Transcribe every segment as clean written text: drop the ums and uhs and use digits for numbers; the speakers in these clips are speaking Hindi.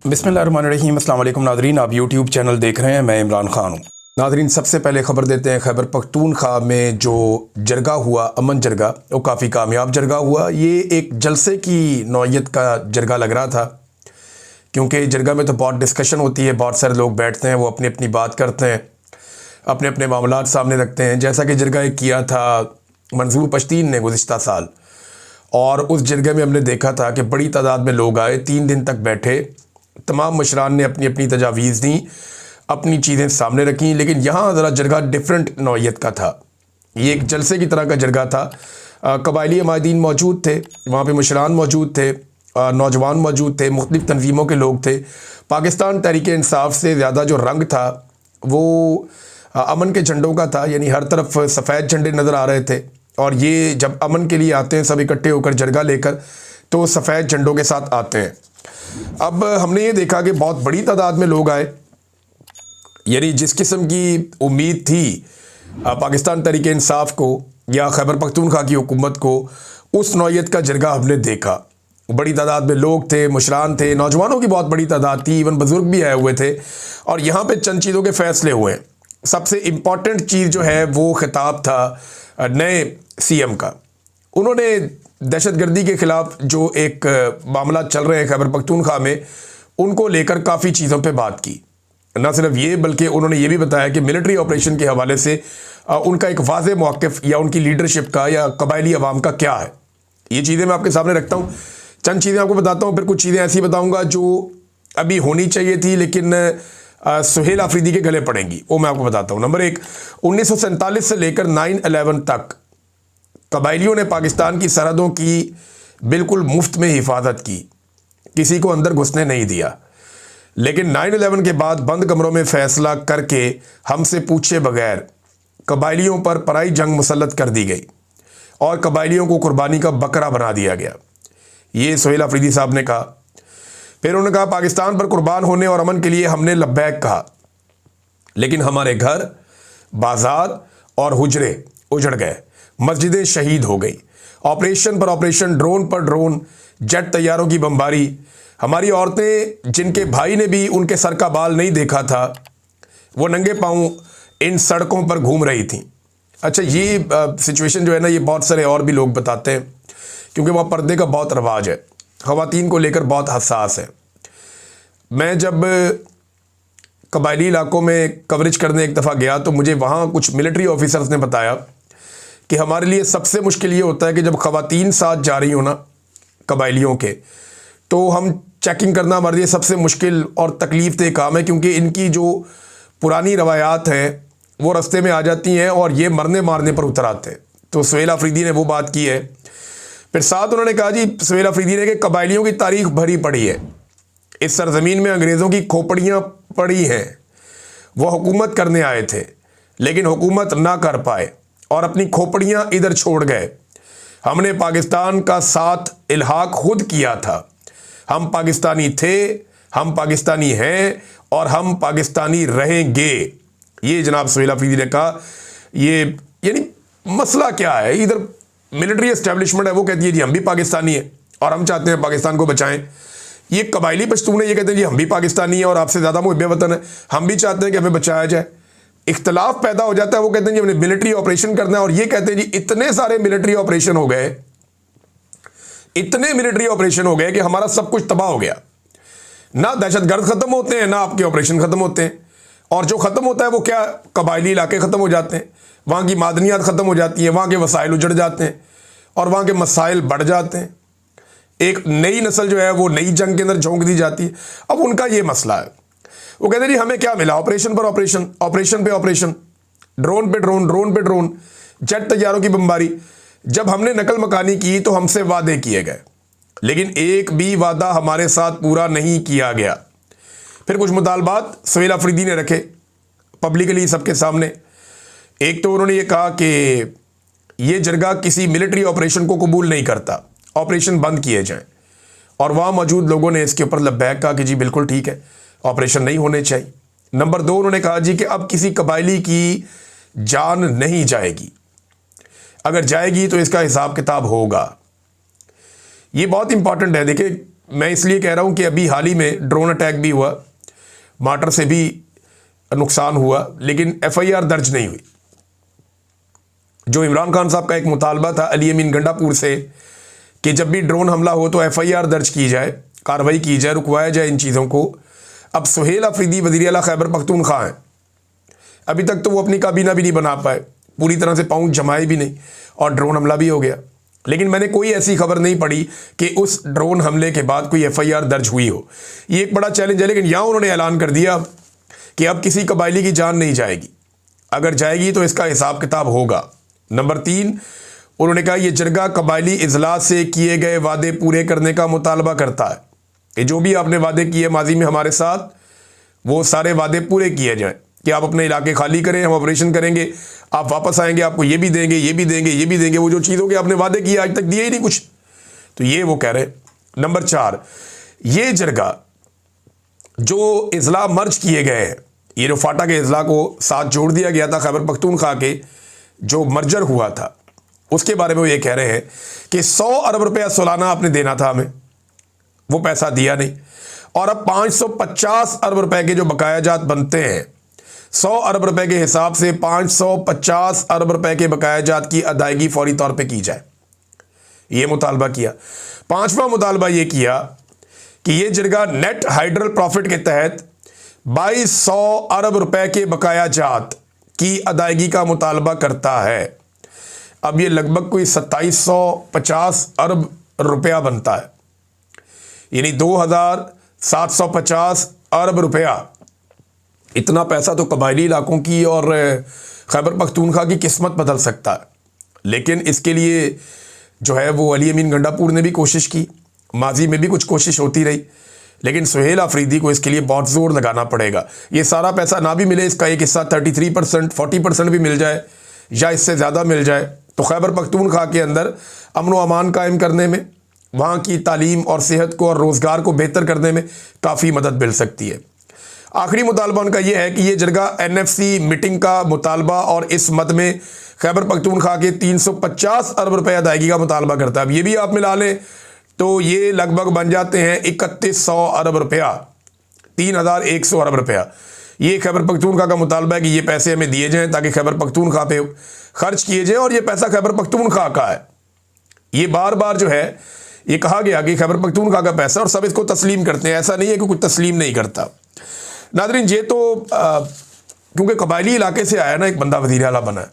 बिस्मिल्लाहिर्रहमानिर्रहीम। अस्सलाम वालेकुम नाज़रीन, आप यूट्यूब चैनल देख रहे हैं, मैं इमरान ख़ान हूँ। नाज़रीन, सबसे पहले ख़बर देते हैं खैबर पख्तूनख्वा में जो जरगा हुआ, अमन जरगा, वो काफ़ी कामयाब जरगा हुआ। ये एक जलसे की नौइयत का जरगा लग रहा था, क्योंकि जरगा में तो बहुत डिस्कशन होती है, बहुत सारे लोग बैठते हैं, वो अपनी अपनी बात करते हैं, अपने अपने मामलात सामने रखते हैं। जैसा कि जरगा एक किया था मंजूर पश्तीन ने गुज़िश्ता साल, और उस जरगे में हमने देखा था कि बड़ी तादाद में लोग आए, 3 दिन तक बैठे, तमाम मशरान ने अपनी अपनी तजावीज़ दी, अपनी चीज़ें सामने रखी। लेकिन यहाँ ज़रा जरगा डिफरेंट नौइयत का था, ये एक जलसे की तरह का जरगा था। कबायली अमादीन मौजूद थे, वहाँ पे मशरान मौजूद थे, नौजवान मौजूद थे, मुख्तलिफ़ तनज़ीमों के लोग थे। पाकिस्तान तहरीक इंसाफ से ज़्यादा जो रंग था वो अमन के झंडों का था, यानी हर तरफ सफ़ेद झंडे नज़र आ रहे थे। और ये जब अमन के लिए आते हैं सब इकट्ठे होकर जरगा लेकर, तो सफ़ेद झंडों के साथ आते हैं। अब हमने ये देखा कि बहुत बड़ी तादाद में लोग आए, यानी जिस किस्म की उम्मीद थी पाकिस्तान तहरीक इंसाफ को या खैबर पख्तूनख्वा की हुकूमत को, उस नौइयत का जरगा हमने देखा। बड़ी तादाद में लोग थे, मुशरान थे, नौजवानों की बहुत बड़ी तादाद थी, इवन बुज़ुर्ग भी आए हुए थे। और यहाँ पे चंद चीज़ों के फ़ैसले हुए। सबसे इम्पॉर्टेंट चीज़ जो है वो खिताब था नए सीएम का। उन्होंने दहशतगर्दी के ख़िलाफ़ जो एक मामला चल रहे हैं खैबर पख्तूनख्वा में, उनको लेकर काफ़ी चीज़ों पे बात की। न सिर्फ ये, बल्कि उन्होंने ये भी बताया कि मिलिट्री ऑपरेशन के हवाले से उनका एक वाज़ेह मौक़िफ़ या उनकी लीडरशिप का या कबायली अवाम का क्या है। ये चीज़ें मैं आपके सामने रखता हूँ, चंद चीज़ें आपको बताता हूँ, फिर कुछ चीज़ें ऐसी बताऊँगा जो अभी होनी चाहिए थी लेकिन सुहेल आफरीदी के गले पड़ेंगी, वो मैं आपको बताता हूँ। नंबर 1, 1947 से लेकर 9/11 तक कबायलियों ने पाकिस्तान की सरहदों की बिल्कुल मुफ्त में हिफाजत की, किसी को अंदर घुसने नहीं दिया। लेकिन 9/11 के बाद बंद कमरों में फ़ैसला करके हमसे पूछे बगैर कबायलियों पर पराई जंग मुसल्लत कर दी गई और कबायलियों को कुर्बानी का बकरा बना दिया गया। ये सुहेल आफरीदी साहब ने कहा। फिर उन्होंने कहा, पाकिस्तान पर कुर्बान होने और अमन के लिए हमने लब्बैक कहा, लेकिन हमारे घर, बाजार और हुजरे उजड़ गए, मस्जिदें शहीद हो गई, ऑपरेशन पर ऑपरेशन, ड्रोन पर ड्रोन, जेट तैयारों की बमबारी। हमारी औरतें, जिनके भाई ने भी उनके सर का बाल नहीं देखा था, वो नंगे पाँव इन सड़कों पर घूम रही थीं। अच्छा, ये सिचुएशन जो है ना, ये बहुत सारे और भी लोग बताते हैं, क्योंकि वहाँ पर्दे का बहुत रवाज है, ख़वातीन को लेकर बहुत हसास है। मैं जब कबायली इलाकों में कवरेज करने एक दफ़ा गया, तो मुझे वहाँ कुछ मिलिट्री ऑफिसर्स ने बताया कि हमारे लिए सबसे मुश्किल ये होता है कि जब ख़वातीन साथ जा रही हो ना कबायलियों के, तो हम चेकिंग करना हमारे लिए सबसे मुश्किल और तकलीफ़ देह काम है, क्योंकि इनकी जो पुरानी रवायात हैं वो रास्ते में आ जाती हैं और ये मरने मारने पर उतर आते हैं। तो सुहेल आफरीदी ने वो बात की है। फिर साथ उन्होंने कहा जी, सुहेल आफरीदी ने, कि कबायलियों की तारीख भरी पड़ी है, इस सरजमीन में अंग्रेज़ों की खोपड़ियाँ पड़ी हैं। वो हुकूमत करने आए थे लेकिन हुकूमत ना कर पाए और अपनी खोपड़ियाँ इधर छोड़ गए। हमने पाकिस्तान का साथ इल्हाक खुद किया था। हम पाकिस्तानी थे, हम पाकिस्तानी हैं और हम पाकिस्तानी रहेंगे। ये जनाब सुहेल आफरीदी ने कहा। ये यानी मसला क्या है, इधर मिलिट्री एस्टेब्लिशमेंट है, वो कहती है जी हम भी पाकिस्तानी हैं और हम चाहते हैं पाकिस्तान को बचाएं। ये कबायली पश्तून है, ये कहते हैं जी हम भी पाकिस्तानी हैं और आपसे ज़्यादा मुहब्बे वतन है, हम भी चाहते हैं कि हमें बचाया जाए। इख्तलाफ पैदा हो जाता है, वो कहते हैं जी हमने मिलिट्री ऑपरेशन करना है, और ये कहते हैं जी इतने सारे मिलिट्री ऑपरेशन हो गए, इतने मिलिट्री ऑपरेशन हो गए कि हमारा सब कुछ तबाह हो गया। ना दहशतगर्द ख़त्म होते हैं, ना आपके ऑपरेशन ख़त्म होते हैं, और जो ख़त्म होता है वो क्या, कबायली इलाके ख़त्म हो जाते हैं, वहाँ की मादनियात ख़त्म हो जाती हैं, वहाँ के वसाइल उजड़ जाते हैं और वहाँ के मसाइल बढ़ जाते हैं। एक नई नस्ल जो है वो नई जंग के अंदर झोंक दी जाती है। अब उनका ये मसला है, वो कहते हैं जी हमें क्या मिला, ऑपरेशन पर ऑपरेशन, ऑपरेशन पे ऑपरेशन, ड्रोन पे ड्रोन, ड्रोन पे ड्रोन, जेट तैयारों की बमबारी। जब हमने नकल मकानी की तो हमसे वादे किए गए, लेकिन एक भी वादा हमारे साथ पूरा नहीं किया गया। फिर कुछ मुतालबात सुहेल आफरीदी ने रखे पब्लिकली सबके सामने। एक तो उन्होंने ये कहा कि ये जरगा किसी मिलिट्री ऑपरेशन को कबूल नहीं करता, ऑपरेशन बंद किए जाएं, और वहाँ मौजूद लोगों ने इसके ऊपर लब्बैक कहा कि जी बिल्कुल ठीक है, ऑपरेशन नहीं होने चाहिए। नंबर 2, उन्होंने कहा जी कि अब किसी कबायली की जान नहीं जाएगी, अगर जाएगी तो इसका हिसाब किताब होगा। ये बहुत इंपॉर्टेंट है। देखिए, मैं इसलिए कह रहा हूं कि अभी हाल ही में ड्रोन अटैक भी हुआ, मार्टर से भी नुकसान हुआ, लेकिन एफआईआर दर्ज नहीं हुई। जो इमरान खान साहब का एक मुतालबा था अली अमीन गंडापुर से कि जब भी ड्रोन हमला हो तो एफआईआर दर्ज की जाए, कार्रवाई की जाए, रुकवाया जाए इन चीज़ों को। अब सुहेल अफरीदी वज़ीर आला खैबर पख्तूनख्वा हैं, अभी तक तो वो अपनी काबीना भी नहीं बना पाए, पूरी तरह से पाँव जमाए भी नहीं, और ड्रोन हमला भी हो गया। लेकिन मैंने कोई ऐसी खबर नहीं पढ़ी कि उस ड्रोन हमले के बाद कोई एफआईआर दर्ज हुई हो। ये एक बड़ा चैलेंज है। लेकिन यहाँ उन्होंने ऐलान कर दिया कि अब किसी कबायली की जान नहीं जाएगी, अगर जाएगी तो इसका हिसाब किताब होगा। नंबर 3, उन्होंने कहा यह जरगा कबायली इजलास से किए गए वादे पूरे करने का मुतालबा करता है कि जो भी आपने वादे किए माजी में हमारे साथ, वो सारे वादे पूरे किए जाएं कि आप अपने इलाके खाली करें, हम ऑपरेशन करेंगे, आप वापस आएंगे, आपको ये भी देंगे, ये भी देंगे, ये भी देंगे। वो जो चीज़ों के आपने वादे किए आज तक दिए ही नहीं कुछ, तो ये वो कह रहे हैं। नंबर 4, ये जरगा जो इजला मर्ज किए गए हैं, ये जो फाटा के इजला को साथ जोड़ दिया गया था खैबर पख्तूनख्वा के जो मर्जर हुआ था, उसके बारे में वो ये कह रहे हैं कि 100 अरब रुपया सालाना आपने देना था हमें, वो पैसा दिया नहीं, और अब 550 अरब रुपए के जो बकाया जात बनते हैं, 100 अरब रुपए के हिसाब से 550 अरब रुपए के बकाया जात की अदायगी फौरी तौर पे की जाए, ये मुतालबा किया। 5वां मुतालबा ये किया कि ये जरगा नेट हाइड्रल प्रॉफिट के तहत 2200 अरब रुपए के बकाया जात की अदायगी का मुतालबा करता है। अब ये लगभग कोई 2750 अरब रुपया बनता है, यानी 2750 अरब रुपया। इतना पैसा तो कबायली इलाकों की और खैबर पख्तूनख्वा की किस्मत बदल सकता है। लेकिन इसके लिए जो है वो अली अमीन गंडापुर ने भी कोशिश की, माजी में भी कुछ कोशिश होती रही, लेकिन सुहेल अफरीदी को इसके लिए बहुत ज़ोर लगाना पड़ेगा। ये सारा पैसा ना भी मिले, इसका एक हिस्सा 33%, 40% भी मिल जाए या इससे ज़्यादा मिल जाए, तो खैबर पख्तूनख्वा के अंदर अमन व अमान कायम करने में, वहाँ की तालीम और सेहत को और रोज़गार को बेहतर करने में काफ़ी मदद मिल सकती है। आखिरी मुतालबा उनका यह है कि ये जरगा एनएफसी मीटिंग का मुतालबा और इस मद में खैबर पख्तूनख्वा के 350 अरब रुपये अदायगी का मुतालबा करता है। अब ये भी आप मिला लें तो ये लगभग बन जाते हैं 3100 अरब रुपया, 3100 अरब रुपया। ये खैबर पख्तूनख्वा का मुतालबा है कि ये पैसे हमें दिए जाएँ ताकि खैबर पख्तूनख्वा पे खर्च किए जाएँ, और ये पैसा खैबर पख्तूनख्वा का है। ये बार बार जो है ये कहा गया कि खैबर पख्तूनख्वा का पैसा, और सब इसको तस्लीम करते हैं, ऐसा नहीं है कि कुछ तस्लीम नहीं करता। नादरीन, ये तो क्योंकि कबायली इलाके से आया ना एक बंदा वज़ीर आला बना है,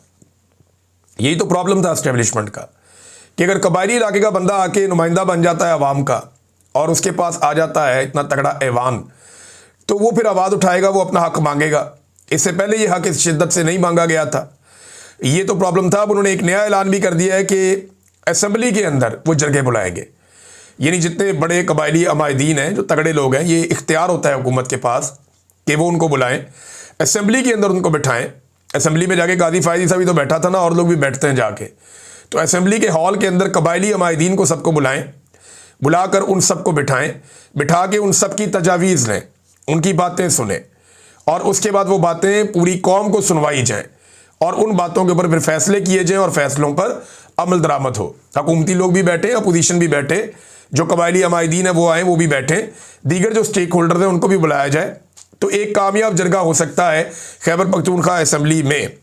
यही तो प्रॉब्लम था एस्टेब्लिशमेंट का कि अगर कबायली इलाके का बंदा आके नुमाइंदा बन जाता है अवाम का और उसके पास आ जाता है इतना तगड़ा ऐवान, तो वो फिर आवाज़ उठाएगा, वो अपना हक मांगेगा। इससे पहले ये हक इस शिद्दत से नहीं मांगा गया था, ये तो प्रॉब्लम था। अब उन्होंने एक नया ऐलान भी कर दिया है कि असम्बली के अंदर वो जरगे बुलाएंगे, यानी जितने बड़े कबायली अमायदीन हैं, जो तगड़े लोग हैं, ये इख्तियार होता है हुकूमत के पास कि वो उनको बुलाएं, असम्बली के अंदर उनको बिठाएं। असम्बली में जाके गाजी फायदी साहब तो बैठा था ना, और लोग भी बैठते हैं जाके, तो असम्बली के हॉल के अंदर कबायली अमायदीन को सबको बुलाएं, बुलाकर उन सबको बिठाएं, बिठा के उन सब की तजावीज़ लें, उनकी बातें सुने, और उसके बाद वो बातें पूरी कौम को सुनवाई जाएँ, और उन बातों के ऊपर फिर फैसले किए जाएँ और फैसलों पर अमल दरामद हो। हुकूमती लोग भी बैठे, अपोजिशन भी बैठे, जो कबायली अमायदीन है वो आए, वो भी बैठे, दीगर जो स्टेक होल्डर हैं उनको भी बुलाया जाए, तो एक कामयाब जरगा हो सकता है खैबर पख्तूनख्वा असम्बली में।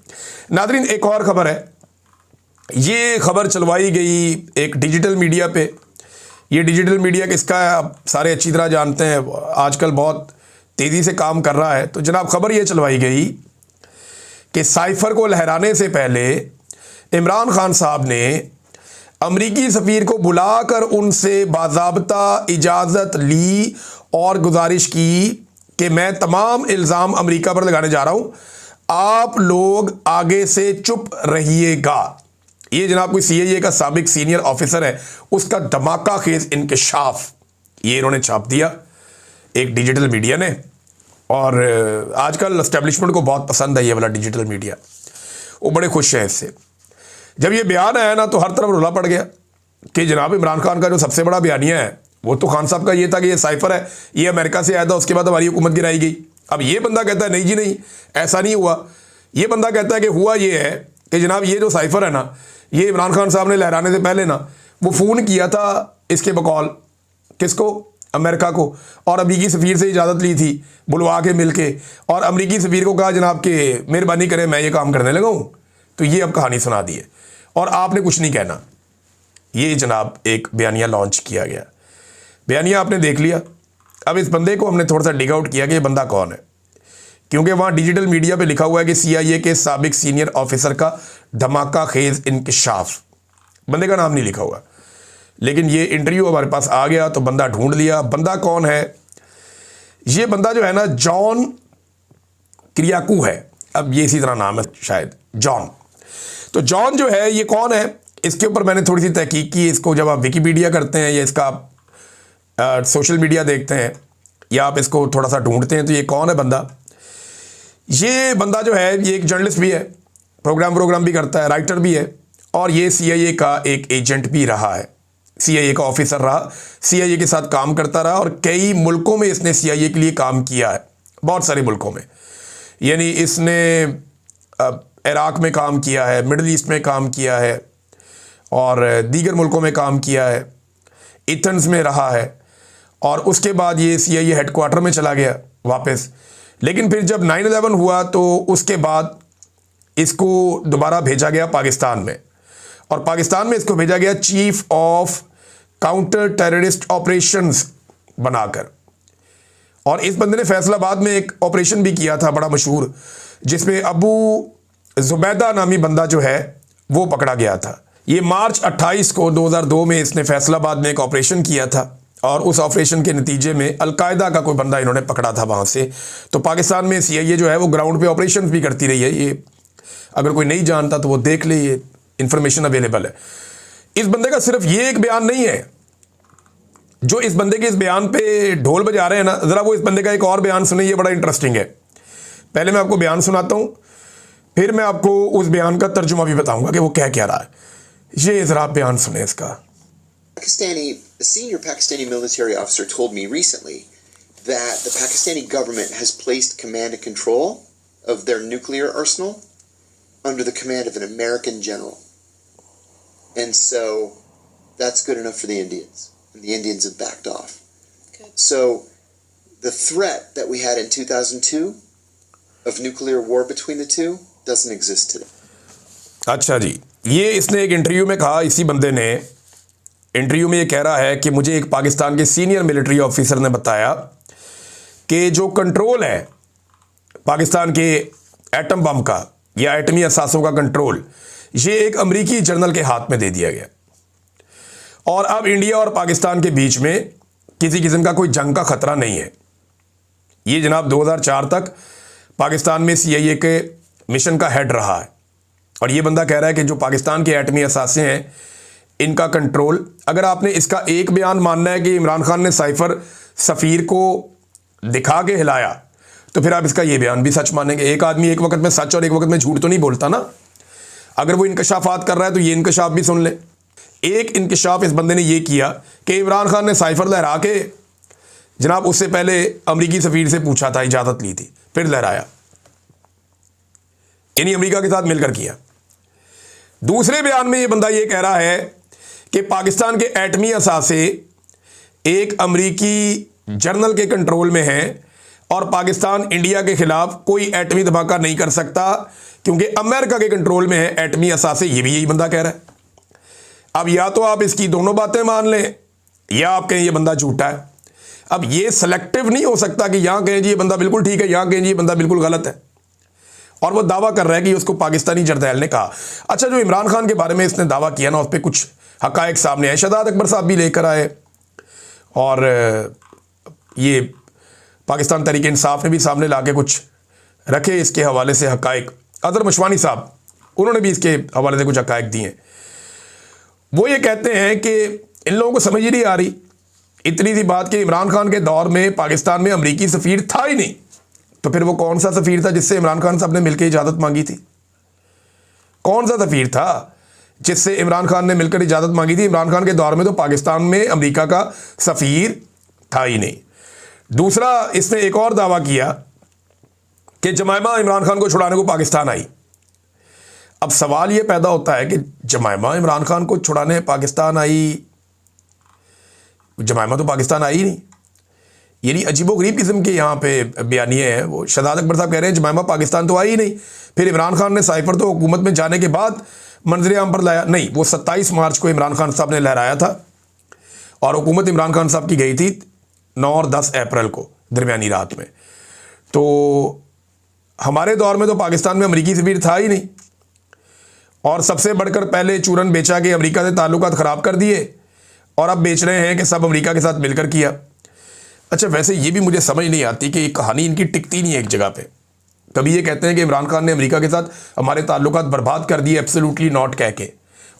नादरीन, एक और ख़बर है, ये खबर चलवाई गई एक डिजिटल मीडिया पे। ये डिजिटल मीडिया किसका है आप सारे अच्छी तरह जानते हैं, आजकल बहुत तेज़ी से काम कर रहा है। तो जनाब, खबर ये चलवाई गई कि साइफर को लहराने से पहले इमरान खान साहब ने अमरीकी सफ़ीर को बुलाकर उनसे बाज़ाब्ता इजाज़त ली और गुजारिश की कि मैं तमाम इल्ज़ाम अमेरिका पर लगाने जा रहा हूँ, आप लोग आगे से चुप रहिएगा। ये जनाब कोई CIA का साबिक सीनियर ऑफिसर है, उसका धमाका खेज इंकशाफ ये इन्होंने छाप दिया एक डिजिटल मीडिया ने, और आजकल एस्टेब्लिशमेंट को बहुत पसंद है ये वाला डिजिटल मीडिया, वो बड़े खुश हैं इससे। जब ये बयान आया ना तो हर तरफ रुला पड़ गया कि जनाब इमरान खान का जो सबसे बड़ा बयानिया है वो तो खान साहब का ये था कि ये साइफर है, ये अमेरिका से आया था, उसके बाद हमारी हुकूमत गिराई गई। अब ये बंदा कहता है नहीं जी नहीं, ऐसा नहीं हुआ। ये बंदा कहता है कि हुआ ये है कि जनाब ये जो साइफर है ना, ये इमरान खान साहब ने लहराने से पहले ना वो फ़ोन किया था इसके बकौल किसको, अमेरिका को और अमरीकी सफ़ीर से इजाज़त ली थी बुलवा के मिल के, और अमरीकी सफ़ीर को कहा जनाब कि मेहरबानी करें मैं ये काम करने लगा हूँ, तो ये अब कहानी सुना दी है और आपने कुछ नहीं कहना। ये जनाब एक बयानिया लॉन्च किया गया, बयानिया आपने देख लिया। अब इस बंदे को हमने थोड़ा सा डिग आउट किया कि ये बंदा कौन है, क्योंकि वहाँ डिजिटल मीडिया पे लिखा हुआ है कि CIA के साबिक सीनियर ऑफिसर का धमाका खेज इंकशाफ। बंदे का नाम नहीं लिखा हुआ, लेकिन ये इंटरव्यू हमारे पास आ गया तो बंदा ढूंढ लिया। बंदा कौन है? ये बंदा जो है ना जॉन किरियाकू है, अब ये इसी तरह नाम है शायद, जॉन। तो जॉन जो है ये कौन है, इसके ऊपर मैंने थोड़ी सी तहकीक की। इसको जब आप विकिपीडिया करते हैं या इसका सोशल मीडिया देखते हैं या आप इसको थोड़ा सा ढूंढते हैं तो ये कौन है बंदा। ये बंदा जो है ये एक जर्नलिस्ट भी है, प्रोग्राम भी करता है, राइटर भी है, और ये CIA का एक एजेंट भी रहा है, CIA का ऑफिसर रहा, CIA के साथ काम करता रहा और कई मुल्कों में इसने CIA के लिए काम किया है, बहुत सारे मुल्कों में। यानी इसने इराक में काम किया है, मिडल ईस्ट में काम किया है और दीगर मुल्कों में काम किया है, एथेंस में रहा है, और उसके बाद ये CIA हेडक्वार्टर में चला गया वापस। लेकिन फिर जब 9/11 हुआ तो उसके बाद इसको दोबारा भेजा गया पाकिस्तान में, और पाकिस्तान में इसको भेजा गया chief of counter terrorist operations बनाकर। और इस बंदे ने फैसलाबाद में एक ऑपरेशन भी किया था बड़ा मशहूर, जिसमें अबू जुबैदा नामी बंदा जो है वो पकड़ा गया था। ये मार्च 28 को 2002 में इसने फैसलाबाद में एक ऑपरेशन किया था, और उस ऑपरेशन के नतीजे में अलकायदा का कोई बंदा इन्होंने पकड़ा था वहाँ से। तो पाकिस्तान में CIA जो है वो ग्राउंड पे ऑपरेशन भी करती रही है। ये अगर कोई नहीं जानता तो वो देख ले, ये इंफॉर्मेशन अवेलेबल है। इस बंदे का सिर्फ ये एक बयान नहीं है, जो इस बंदे के इस बयान पे ढोल बजा रहे हैं ना, ज़रा वो इस बंदे का एक और बयान सुने, ये बड़ा इंटरेस्टिंग है। पहले मैं आपको बयान सुनाता हूँ, फिर मैं आपको उस बयान का तर्जुमा भी बताऊंगा कि वो क्या रहा है। ये ज़रा बयान सुने इसका। A senior Pakistani military officer told me recently that the Pakistani government has placed command and control of their nuclear arsenal under the command of an American general. And so that's good enough for the Indians. And the Indians have backed off. Good. So the threat that we had in 2002 of nuclear war between the two doesn't exist today. अच्छा जी, ये इसने एक इंटरव्यू में कहा, इसी बंदे ने इंटरव्यू में ये कह रहा है कि मुझे एक पाकिस्तान के सीनियर मिलिट्री ऑफिसर ने बताया कि जो कंट्रोल है पाकिस्तान के एटम बम का या एटमी असासों का कंट्रोल, ये एक अमेरिकी जनरल के हाथ में दे दिया गया, और अब इंडिया और पाकिस्तान के बीच में किसी किस्म का कोई जंग का खतरा नहीं है। ये जनाब 2004 तक पाकिस्तान में CIA के मिशन का हेड रहा है, और ये बंदा कह रहा है कि जो पाकिस्तान के एटमी असासे हैं इनका कंट्रोल, अगर आपने इसका एक बयान मानना है कि इमरान खान ने साइफर सफ़ीर को दिखा के हिलाया, तो फिर आप इसका ये बयान भी सच मानेंगे। एक आदमी एक वक्त में सच और एक वक्त में झूठ तो नहीं बोलता ना। अगर वो इंकशाफात कर रहा है तो ये इंकशाफ भी सुन ले। एक इंकशाफ इस बंदे ने ये किया कि इमरान खान ने साइफर लहरा के जनाब उससे पहले अमरीकी सफ़ीर से पूछा था, इजाज़त ली थी, फिर लहराया, यानी अमेरिका के साथ मिलकर किया। दूसरे बयान में ये बंदा ये कह रहा है कि पाकिस्तान के एटमी असासे एक अमरीकी जर्नल के कंट्रोल में हैं और पाकिस्तान इंडिया के खिलाफ कोई एटमी धमाका नहीं कर सकता क्योंकि अमेरिका के कंट्रोल में है एटमी असासे। ये भी यही बंदा कह रहा है। अब या तो आप इसकी दोनों बातें मान लें या आप कहें ये बंदा झूठा है। अब ये सेलेक्टिव नहीं हो सकता कि यहां कहें जी ये बंदा बिल्कुल ठीक है, यहां कहें जी ये बंदा बिल्कुल गलत है, और वो दावा कर रहा है कि उसको पाकिस्तानी जरनैल ने कहा। अच्छा, जो इमरान खान के बारे में इसने दावा किया ना, उस पर कुछ हकायक सामने आए। शहजाद अकबर साहब भी लेकर आए और ये पाकिस्तान तहरीक इंसाफ ने भी सामने लाके कुछ रखे इसके हवाले से हकायक। अदर मशवानी साहब, उन्होंने भी इसके हवाले से कुछ हकायक दिए। वो ये कहते हैं कि इन लोगों को समझ ही नहीं आ रही इतनी सी बात कि इमरान खान के दौर में पाकिस्तान में अमरीकी सफ़ीर था ही नहीं, तो फिर वो कौन सा सफ़ीर था जिससे इमरान खान साहब ने मिलकर इजाज़त मांगी थी? कौन सा सफ़ीर था जिससे इमरान खान ने मिलकर इजाज़त मांगी थी? इमरान खान के दौर में तो पाकिस्तान में अमेरिका का सफ़ीर था ही नहीं। दूसरा, इसने एक और दावा किया कि जमायमा इमरान खान को छुड़ाने को पाकिस्तान आई। अब सवाल यह पैदा होता है कि जमायमा इमरान खान को छुड़ाने पाकिस्तान आई, जमायमा तो पाकिस्तान आई ही नहीं। यानी अजीबोगरीब किस्म के यहाँ पे बयानिए हैं। वो शहजाद अकबर साहब कह रहे हैं जमाइमा पाकिस्तान तो आई ही नहीं, फिर इमरान खान ने साइफर तो हुकूमत में जाने के बाद मंजर आम पर लाया। नहीं, वो 27 मार्च को इमरान खान साहब ने लहराया था और हुकूमत इमरान खान साहब की गई थी 9 और 10 अप्रैल को दरमियानी रात में। तो हमारे दौर में तो पाकिस्तान में अमरीकी सफीर था ही नहीं, और सबसे बढ़कर पहले चूरन बेचा के अमेरिका से ताल्लुकात ख़राब कर दिए और अब बेच रहे हैं कि सब अमेरिका के साथ मिलकर किया। अच्छा, वैसे ये भी मुझे समझ नहीं आती कि ये कहानी इनकी टिकती नहीं है एक जगह पे। कभी ये कहते हैं कि इमरान खान ने अमेरिका के साथ हमारे ताल्लुकात बर्बाद कर दिए एब्सोल्युटली नॉट कह के,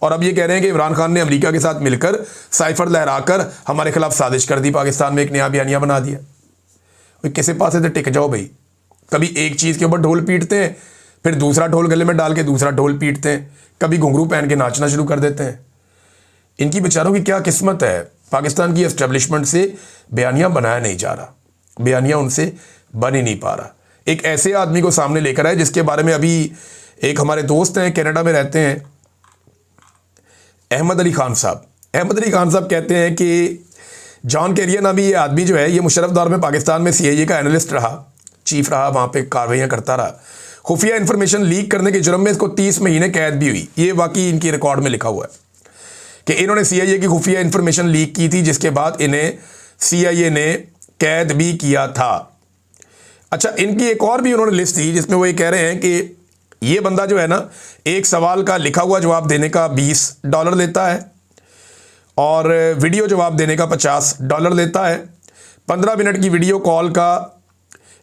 और अब ये कह रहे हैं कि इमरान खान ने अमेरिका के साथ मिलकर साइफर लहराकर हमारे खिलाफ साजिश कर दी, पाकिस्तान में एक नया बयानिया बना दिया। भाई किसी पास से टिक जाओ भाई। कभी एक चीज़ के ऊपर ढोल पीटते हैं, फिर दूसरा ढोल गले में डाल के दूसरा ढोल पीटते हैं, कभी घुंघरू पहन के नाचना शुरू कर देते हैं। इनकी बेचारों की क्या किस्मत है। पाकिस्तान की एस्टेब्लिशमेंट से बयानिया बनाया नहीं जा रहा, बयानिया उनसे बन ही नहीं पा रहा। एक ऐसे आदमी को सामने लेकर आए जिसके बारे में अभी एक हमारे दोस्त हैं, कनाडा में रहते हैं, अहमद अली खान साहब। अहमद अली खान साहब कहते हैं कि जॉन कैरियर नामी ये आदमी जो है, ये मुशर्रफ दौर में पाकिस्तान में CIA का एनालिस्ट रहा, चीफ रहा, वहाँ पे कार्रवाइयाँ करता रहा। खुफिया इन्फॉर्मेशन लीक करने के जुर्म में इसको 30 महीने कैद भी हुई। ये वाकई इनकी रिकॉर्ड में लिखा हुआ है कि इन्होंने CIA की खुफिया इन्फॉर्मेशन लीक की थी, जिसके बाद इन्हें CIA ने कैद भी किया था। अच्छा, इनकी एक और भी उन्होंने लिस्ट दी जिसमें वो ये कह रहे हैं कि ये बंदा जो है ना, एक सवाल का लिखा हुआ जवाब देने का $20 लेता है और वीडियो जवाब देने का $50 लेता है। 15 मिनट की वीडियो कॉल का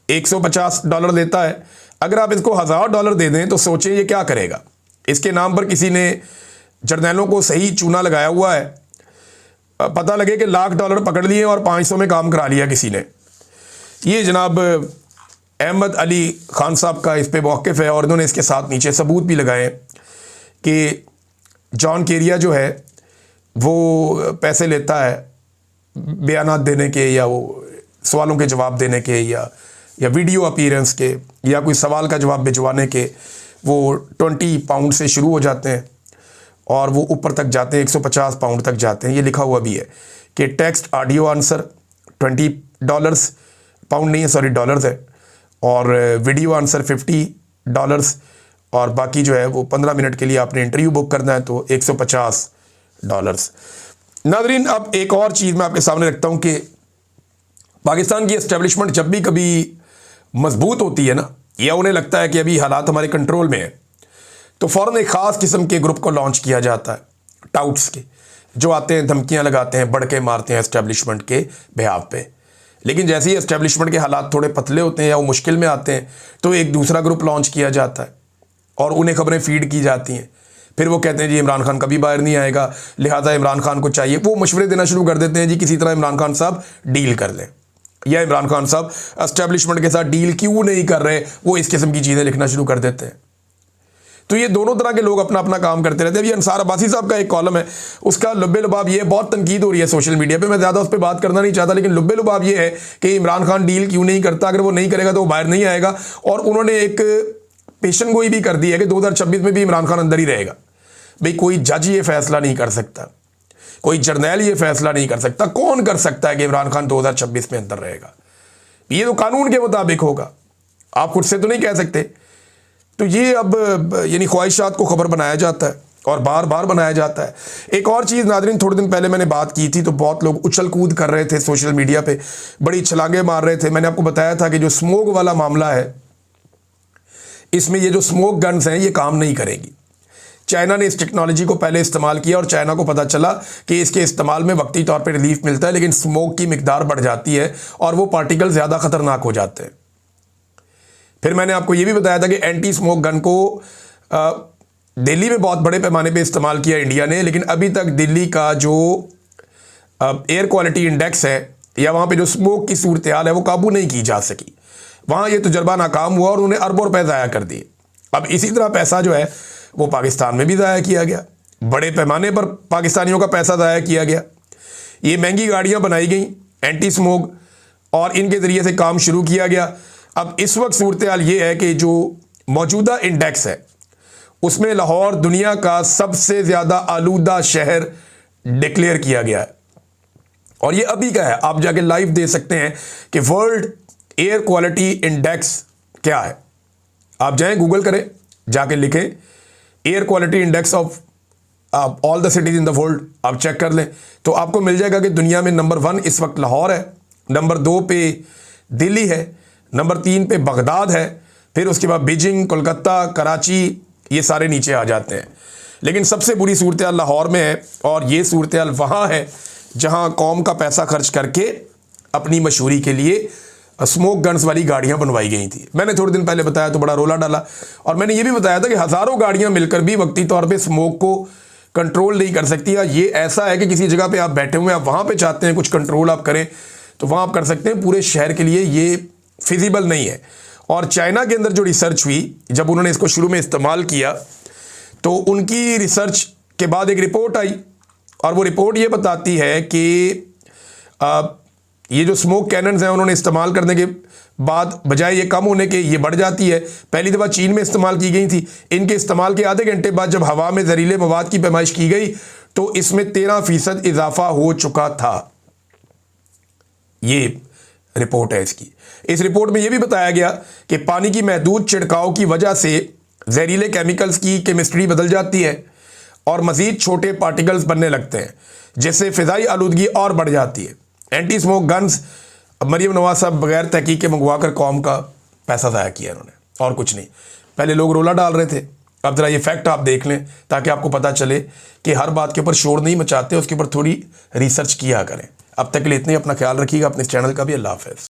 $150 लेता है। अगर आप इसको $1000 दे दें तो सोचें ये क्या करेगा। इसके नाम पर किसी ने जर्नैलों को सही चूना लगाया हुआ है, पता लगे कि $1,00,000 पकड़ लिए और 500 में काम करा लिया किसी ने। ये जनाब अहमद अली खान साहब का इस पे मौक़िफ़ है, और इन्होंने इसके साथ नीचे सबूत भी लगाए कि जॉन कैरियर जो है वो पैसे लेता है बयानात देने के, या वो सवालों के जवाब देने के, या वीडियो अपीयरेंस के, या कोई सवाल का जवाब भिजवाने के। वो 20 पाउंड से शुरू हो जाते हैं और वो ऊपर तक जाते हैं, 150 पाउंड तक जाते हैं। ये लिखा हुआ भी है कि टेक्स्ट ऑडियो आंसर $20, पाउंड नहीं है सॉरी डॉलर्स है, और वीडियो आंसर $50, और बाकी जो है वो 15 मिनट के लिए आपने इंटरव्यू बुक करना है तो $150। नाज़रीन, अब एक और चीज़ मैं आपके सामने रखता हूँ कि पाकिस्तान की एस्टेब्लिशमेंट जब भी कभी मजबूत होती है ना, या उन्हें लगता है कि अभी हालात हमारे कंट्रोल में है, तो फ़ौरन एक ख़ास किस्म के ग्रुप को लॉन्च किया जाता है, टाउट्स के, जो आते हैं, धमकियाँ लगाते हैं, बढ़ के मारते हैं एस्टेब्लिशमेंट के बिहाफ पे। लेकिन जैसे ही एस्टेब्लिशमेंट के हालात थोड़े पतले होते हैं या वो मुश्किल में आते हैं, तो एक दूसरा ग्रुप लॉन्च किया जाता है और उन्हें खबरें फीड की जाती हैं। फिर वो कहते हैं जी इमरान खान कभी बाहर नहीं आएगा, लिहाजा इमरान खान को चाहिए। वो मशवरे देना शुरू कर देते हैं जी किसी तरह इमरान खान साहब डील कर लें, या इमरान खान साहब एस्टेब्लिशमेंट के साथ डील क्यों नहीं कर रहे। वो इस किस्म की चीज़ें लिखना शुरू कर देते हैं। तो ये दोनों तरह के लोग अपना अपना काम करते रहते हैं। अभी अंसार अब्बासी साहब का एक कॉलम है, उसका लुब्बे लुबाब ये बहुत तनकीद हो रही है सोशल मीडिया पे। मैं ज़्यादा उस पर बात करना नहीं चाहता, लेकिन लुब्बे लुबाब ये है कि इमरान खान डील क्यों नहीं करता, अगर वो नहीं करेगा तो वो बाहर नहीं आएगा। और उन्होंने एक पेशन गोई भी कर दी है कि 2026 में भी इमरान खान अंदर ही रहेगा। भाई कोई जज ये फैसला नहीं कर सकता, कोई जर्नैल ये फैसला नहीं कर सकता। कौन कर सकता है कि इमरान खान 2026 में अंदर रहेगा? ये तो कानून के मुताबिक होगा, आप खुद से तो नहीं कह सकते। तो ये अब यानी ख्वाहिशात को खबर बनाया जाता है और बार बार बनाया जाता है। एक और चीज़ नाज़रीन, थोड़े दिन पहले मैंने बात की थी तो बहुत लोग उछल कूद कर रहे थे सोशल मीडिया पे, बड़ी छलांगे मार रहे थे। मैंने आपको बताया था कि जो स्मोक वाला मामला है, इसमें ये जो स्मोक गन्स हैं ये काम नहीं करेगी। चाइना ने इस टेक्नोलॉजी को पहले इस्तेमाल किया और चाइना को पता चला कि इसके इस्तेमाल में वक्ती तौर पे रिलीफ मिलता है, लेकिन स्मोक की मिकदार बढ़ जाती है और वो पार्टिकल ज़्यादा ख़तरनाक हो जाते हैं। फिर मैंने आपको ये भी बताया था कि एंटी स्मोक गन को दिल्ली में बहुत बड़े पैमाने पे इस्तेमाल किया इंडिया ने, लेकिन अभी तक दिल्ली का जो एयर क्वालिटी इंडेक्स है या वहाँ पे जो स्मोक की सूरत हाल है वो काबू नहीं की जा सकी। वहाँ ये तजर्बा नाकाम हुआ और उन्होंने अरबों रुपए ज़ाया कर दिए। अब इसी तरह पैसा जो है वो पाकिस्तान में भी ज़ाया किया गया, बड़े पैमाने पर पाकिस्तानियों का पैसा ज़ाया किया गया। ये महंगी गाड़ियाँ बनाई गई एंटी स्मोक और इनके ज़रिए से काम शुरू किया गया। अब इस वक्त सूरत हाल ये है कि जो मौजूदा इंडेक्स है उसमें लाहौर दुनिया का सबसे ज़्यादा आलूदा शहर डिक्लेयर किया गया है और ये अभी का है, आप जाके लाइव दे सकते हैं कि वर्ल्ड एयर क्वालिटी इंडेक्स क्या है। आप जाएं गूगल करें, जाके लिखें air quality index of all the cities in the world, आप चेक कर लें तो आपको मिल जाएगा कि दुनिया में नंबर 1 इस वक्त लाहौर है, नंबर 2 पे दिल्ली है, नंबर 3 पे बगदाद है, फिर उसके बाद बीजिंग, कोलकाता, कराची, ये सारे नीचे आ जाते हैं। लेकिन सबसे बुरी सूरत हाल लाहौर में है, और ये सूरत हाल वहाँ है जहाँ कौम का पैसा खर्च करके अपनी मशहूरी के लिए स्मोक गन्स वाली गाड़ियाँ बनवाई गई थी। मैंने थोड़े दिन पहले बताया तो बड़ा रोला डाला, और मैंने ये भी बताया था कि हज़ारों गाड़ियाँ मिलकर भी वक्ती तौर पर स्मोक को कंट्रोल नहीं कर सकती। या ये ऐसा है कि किसी जगह पे आप बैठे हुए हैं, आप वहाँ पे चाहते हैं कुछ कंट्रोल आप करें तो वहाँ आप कर सकते हैं, पूरे शहर के लिए ये फिजिबल नहीं है। और चाइना के अंदर जो रिसर्च हुई, जब उन्होंने इसको शुरू में इस्तेमाल किया तो उनकी रिसर्च के बाद एक रिपोर्ट आई, और वो रिपोर्ट ये बताती है कि ये जो स्मोक कैनन्स हैं उन्होंने इस्तेमाल करने के बाद बजाय ये कम होने के ये बढ़ जाती है। पहली दफ़ा चीन में इस्तेमाल की गई थी, इनके इस्तेमाल के आधे घंटे बाद जब हवा में जहरीले मवाद की पैमाइश की गई तो इसमें 13% इजाफा हो चुका था। ये रिपोर्ट है इसकी। इस रिपोर्ट में यह भी बताया गया कि पानी की महदूद छिड़काव की वजह से जहरीले केमिकल्स की केमिस्ट्री बदल जाती है और मज़ीद छोटे पार्टिकल्स बनने लगते हैं, जिससे फ़िज़ाई आलूदगी और बढ़ जाती है। Anti smoke guns Maryam Nawaz साहब बगैर तहकीक के मंगवा कर कौम का पैसा ज़ाया किया इन्होंने, और कुछ नहीं। पहले लोग रोला डाल रहे थे, अब ज़रा ये फैक्ट आप देख लें ताकि आपको पता चले कि हर बात के ऊपर शोर नहीं मचाते, उसके ऊपर थोड़ी रिसर्च किया करें। अब तक के लिए इतने, अपना ख्याल रखिएगा, अपने चैनल का भी। अल्लाह हाफ़िज़।